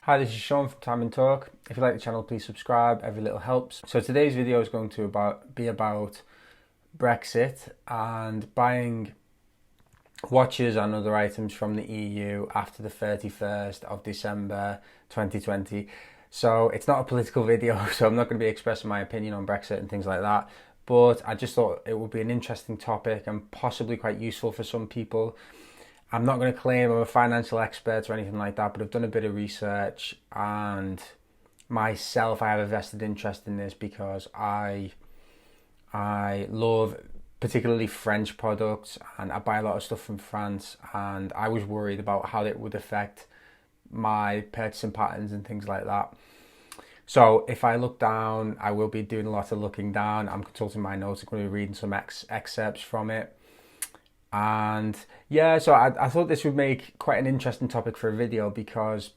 Hi, this is Sean from Time and Talk. If you like the channel, please subscribe. Every little helps. So today's video is going to be about Brexit and buying watches and other items from the EU after the 31st of December 2020. So it's not a political video, so I'm not going to be expressing my opinion on Brexit and things like that. But I just thought it would be an interesting topic and possibly quite useful for some people. I'm not going to claim I'm a financial expert or anything like that, but I've done a bit of research, and myself, I have a vested interest in this because I love particularly French products, and I buy a lot of stuff from France, and I was worried about how it would affect my purchasing patterns and things like that. So if I look down, I will be doing a lot of looking down. I'm consulting my notes. I'm going to be reading some excerpts from it. And yeah, so I thought this would make quite an interesting topic for a video, because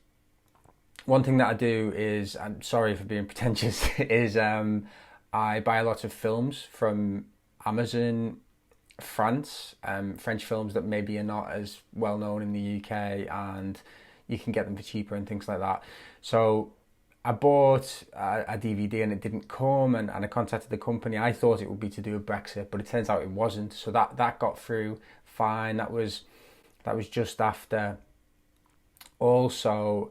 one thing that I do is, I'm sorry for being pretentious, is I buy a lot of films from Amazon France, French films that maybe are not as well known in the UK, and you can get them for cheaper and things like that. So I bought a DVD and it didn't come, and I contacted the company. I thought it would be to do with Brexit, but it turns out it wasn't. So that got through fine. That was just after. Also,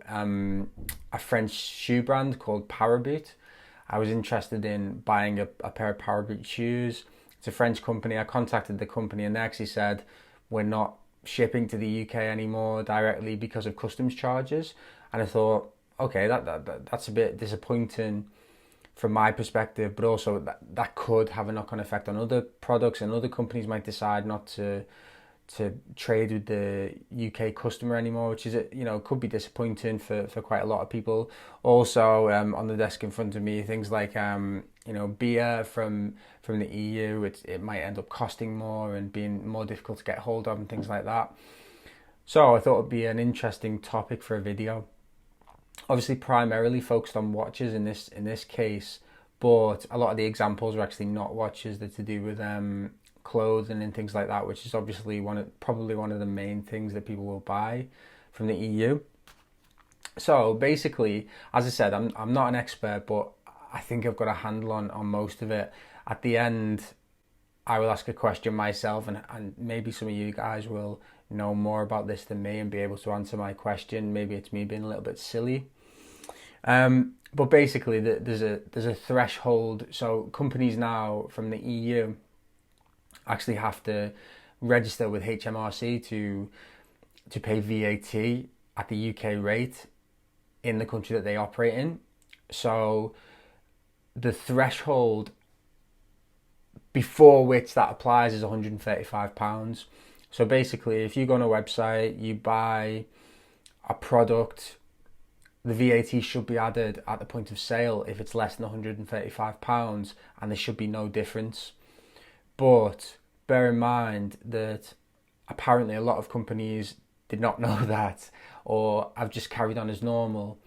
a French shoe brand called Paraboot. I was interested in buying a pair of Paraboot shoes. It's a French company. I contacted the company and they actually said, we're not shipping to the UK anymore directly because of customs charges. And I thought, okay, that's a bit disappointing from my perspective, but also that could have a knock-on effect on other products, and other companies might decide not to trade with the UK customer anymore, which is, could be disappointing for quite a lot of people. Also, on the desk in front of me, things like beer from the EU, it might end up costing more and being more difficult to get hold of and things like that. So I thought it'd be an interesting topic for a video. Obviously primarily focused on watches in this case, but a lot of the examples are actually not watches. They're to do with clothing and things like that, which is obviously probably one of the main things that people will buy from the EU. So basically, as I said, I'm not an expert, but I think I've got a handle on most of it. At the end, I will ask a question myself, and maybe some of you guys will know more about this than me and be able to answer my question. Maybe it's me being a little bit silly. But basically, there's a threshold. So companies now from the EU actually have to register with HMRC to pay VAT at the UK rate in the country that they operate in. So the threshold before which that applies is £135. So basically, if you go on a website, you buy a product, the VAT should be added at the point of sale if it's less than £135, and there should be no difference. But bear in mind that apparently a lot of companies did not know that, or have just carried on as normal,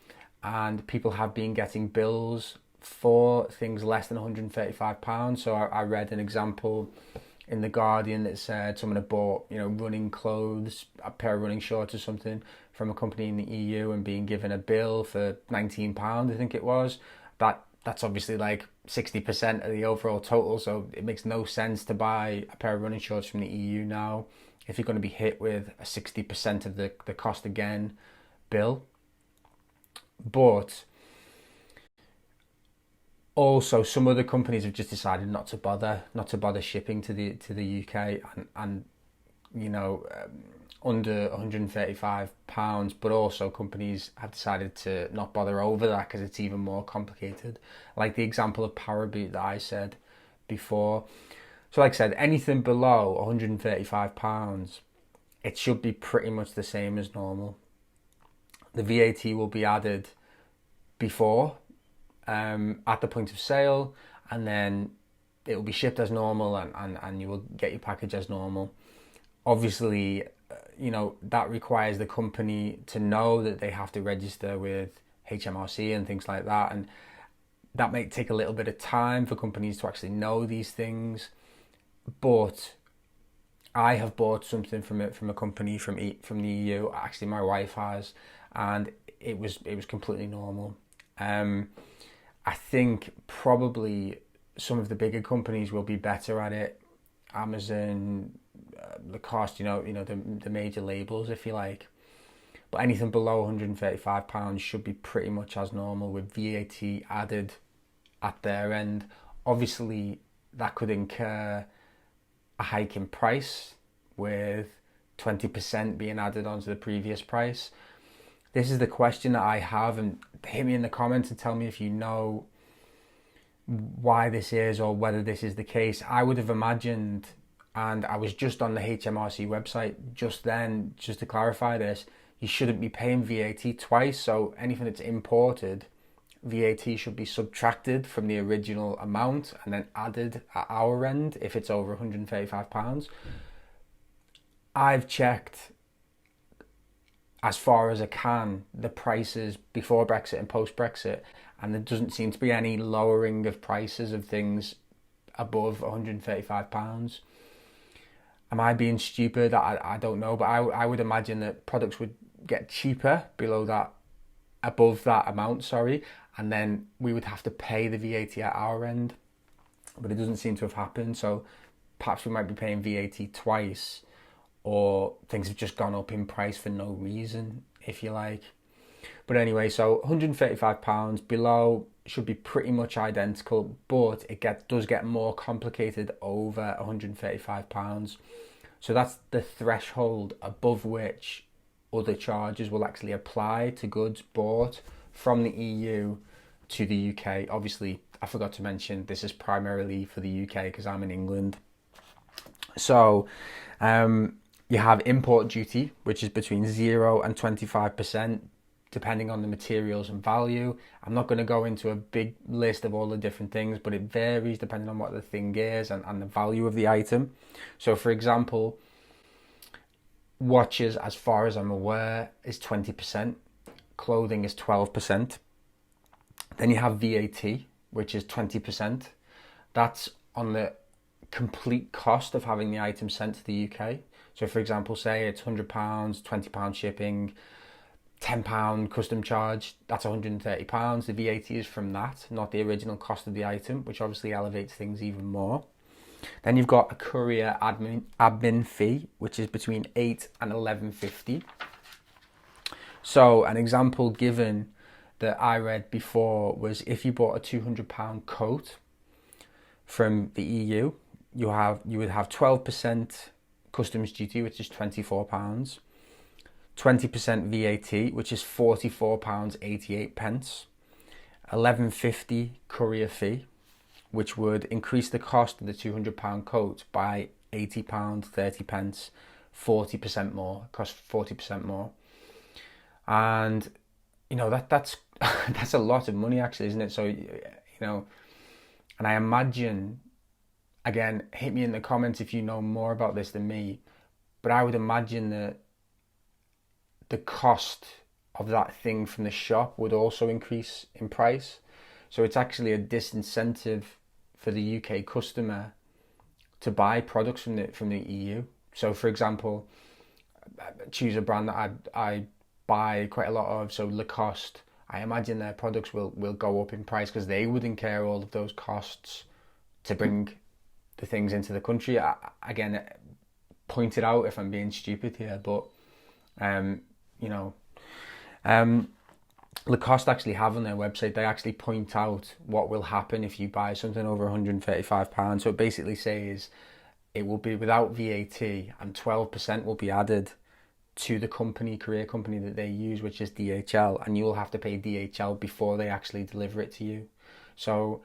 and people have been getting bills for things less than £135. So I read an example in The Guardian that said someone had bought, running clothes, a pair of running shorts or something from a company in the EU, and being given a bill for £19, I think it was. That's obviously like 60% of the overall total, so it makes no sense to buy a pair of running shorts from the EU now if you're going to be hit with a 60% of the cost again bill. But also, some other companies have just decided not to bother shipping to the UK, and under £135. But also, companies have decided to not bother over that because it's even more complicated. Like the example of Paraboot that I said before. So, like I said, anything below £135, it should be pretty much the same as normal. The VAT will be added before, at the point of sale, and then it will be shipped as normal, and you will get your package as normal. Obviously, that requires the company to know that they have to register with HMRC and things like that, and that might take a little bit of time for companies to actually know these things. But I have bought something from a company from the EU. Actually, my wife has, and it was completely normal. I think probably some of the bigger companies will be better at it. Amazon, Lacoste, the major labels, if you like. But anything below £135 should be pretty much as normal with VAT added at their end. Obviously, that could incur a hike in price with 20% being added onto the previous price. This is the question that I have, and hit me in the comments and tell me if you know why this is or whether this is the case. I would have imagined, and I was just on the HMRC website just then, just to clarify this, you shouldn't be paying VAT twice. So anything that's imported, VAT should be subtracted from the original amount and then added at our end if it's over £135. I've checked as far as I can the prices before Brexit and post Brexit, and there doesn't seem to be any lowering of prices of things above £135. Am I being stupid? I don't know, but I would imagine that products would get cheaper below that, above that amount, and then we would have to pay the VAT at our end, but it doesn't seem to have happened. So perhaps we might be paying VAT twice, or things have just gone up in price for no reason, if you like. But anyway, so £135 below should be pretty much identical, but it does get more complicated over £135. So that's the threshold above which other charges will actually apply to goods bought from the EU to the UK. Obviously, I forgot to mention this is primarily for the UK because I'm in England. So you have import duty, which is between 0 and 25%, depending on the materials and value. I'm not going to go into a big list of all the different things, but it varies depending on what the thing is and the value of the item. So for example, watches, as far as I'm aware, is 20%. Clothing is 12%. Then you have VAT, which is 20%. That's on the complete cost of having the item sent to the UK. So for example, say it's £100, £20 shipping, £10 custom charge, that's £130. The VAT is from that, not the original cost of the item, which obviously elevates things even more. Then you've got a courier admin fee, which is between £8 and £11.50. So an example given that I read before was if you bought a £200 coat from the EU, you would have 12% customs duty, which is £24, 20% VAT, which is £44.88, £11.50 courier fee, which would increase the cost of the £200 coat by £80.30, 40% more, cost 40% more. And that's that's a lot of money actually, isn't it? So and I imagine, again, hit me in the comments if you know more about this than me, but I would imagine that the cost of that thing from the shop would also increase in price. So it's actually a disincentive for the UK customer to buy products from the EU. So for example, choose a brand that I buy quite a lot of, so Lacoste. I imagine their products will go up in price because they would incur all of those costs to bring the things into the country. Again, pointed out if I'm being stupid here, but Lacoste actually have on their website, they actually point out what will happen if you buy something over £135. So it basically says it will be without VAT and 12% will be added to the courier company that they use, which is DHL, and you will have to pay DHL before they actually deliver it to you. So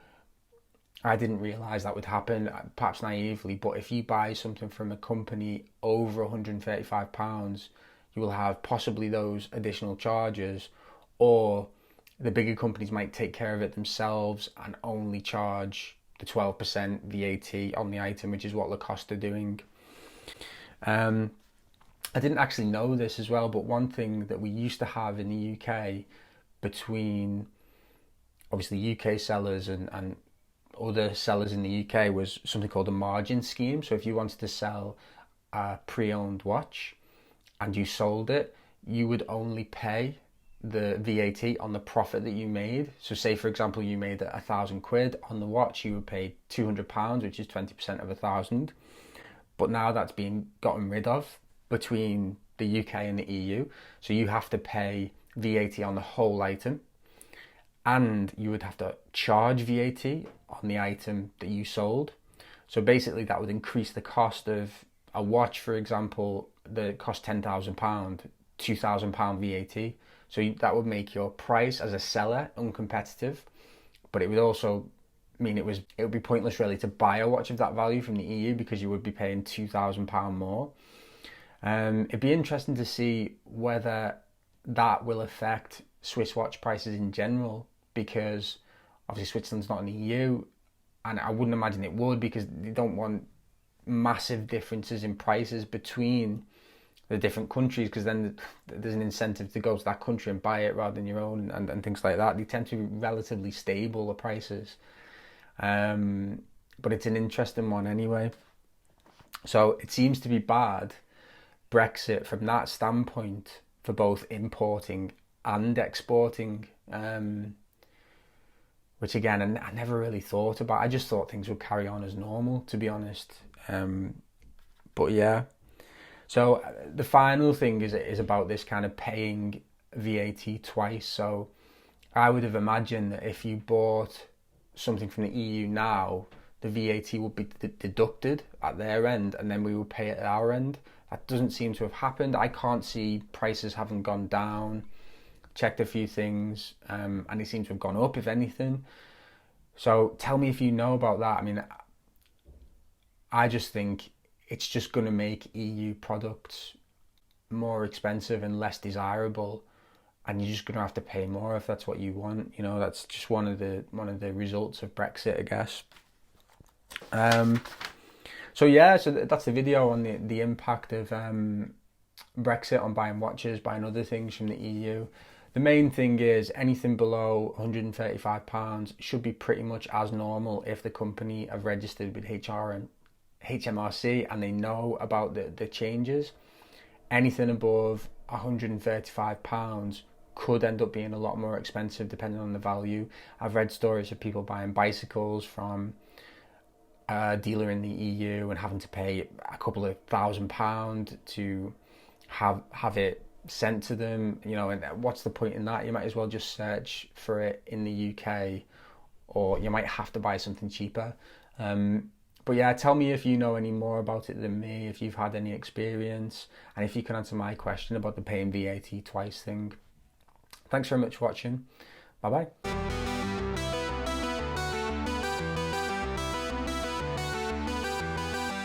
I didn't realise that would happen, perhaps naively, but if you buy something from a company over £135, you will have possibly those additional charges, or the bigger companies might take care of it themselves and only charge the 12% VAT on the item, which is what Lacoste are doing. I didn't actually know this as well, but one thing that we used to have in the UK between obviously UK sellers and other sellers in the UK was something called a margin scheme. So if you wanted to sell a pre-owned watch and you sold it, you would only pay the VAT on the profit that you made. So say, for example, you made £1,000 on the watch, you would pay £200, which is 20% of 1,000. But now that's being gotten rid of between the UK and the EU. So you have to pay VAT on the whole item, and you would have to charge VAT on the item that you sold. So basically that would increase the cost of a watch, for example, that cost £10,000, £2,000 VAT. So that would make your price as a seller uncompetitive, but it would also mean it would be pointless really to buy a watch of that value from the EU, because you would be paying £2,000 more. It'd be interesting to see whether that will affect Swiss watch prices in general, because obviously Switzerland's not in the EU, and I wouldn't imagine it would, because they don't want massive differences in prices between the different countries, because then there's an incentive to go to that country and buy it rather than your own, and things like that. They tend to be relatively stable, the prices. But it's an interesting one anyway. So it seems to be bad, Brexit, from that standpoint, for both importing and exporting, which again, I never really thought about. I just thought things would carry on as normal, to be honest. But yeah. So the final thing is about this kind of paying VAT twice. So I would have imagined that if you bought something from the EU now, the VAT would be deducted at their end, and then we would pay it at our end. That doesn't seem to have happened. I can't see prices having gone down. Checked a few things, and they seem to have gone up, if anything. So tell me if you know about that. I mean, I just think it's just going to make EU products more expensive and less desirable, and you're just going to have to pay more if that's what you want. You know, that's just one of the results of Brexit, I guess. So yeah, so that's the video on the impact of Brexit on buying watches, buying other things from the EU. The main thing is anything below £135 should be pretty much as normal if the company have registered with HMRC and they know about the changes. Anything above £135 could end up being a lot more expensive depending on the value. I've read stories of people buying bicycles from a dealer in the EU and having to pay a couple of £1,000 to have it sent to them. You know, and what's the point in that? You might as well just search for it in the UK, or you might have to buy something cheaper. But yeah, tell me if you know any more about it than me, if you've had any experience, and if you can answer my question about the paying VAT twice thing. Thanks very much for watching. Bye bye.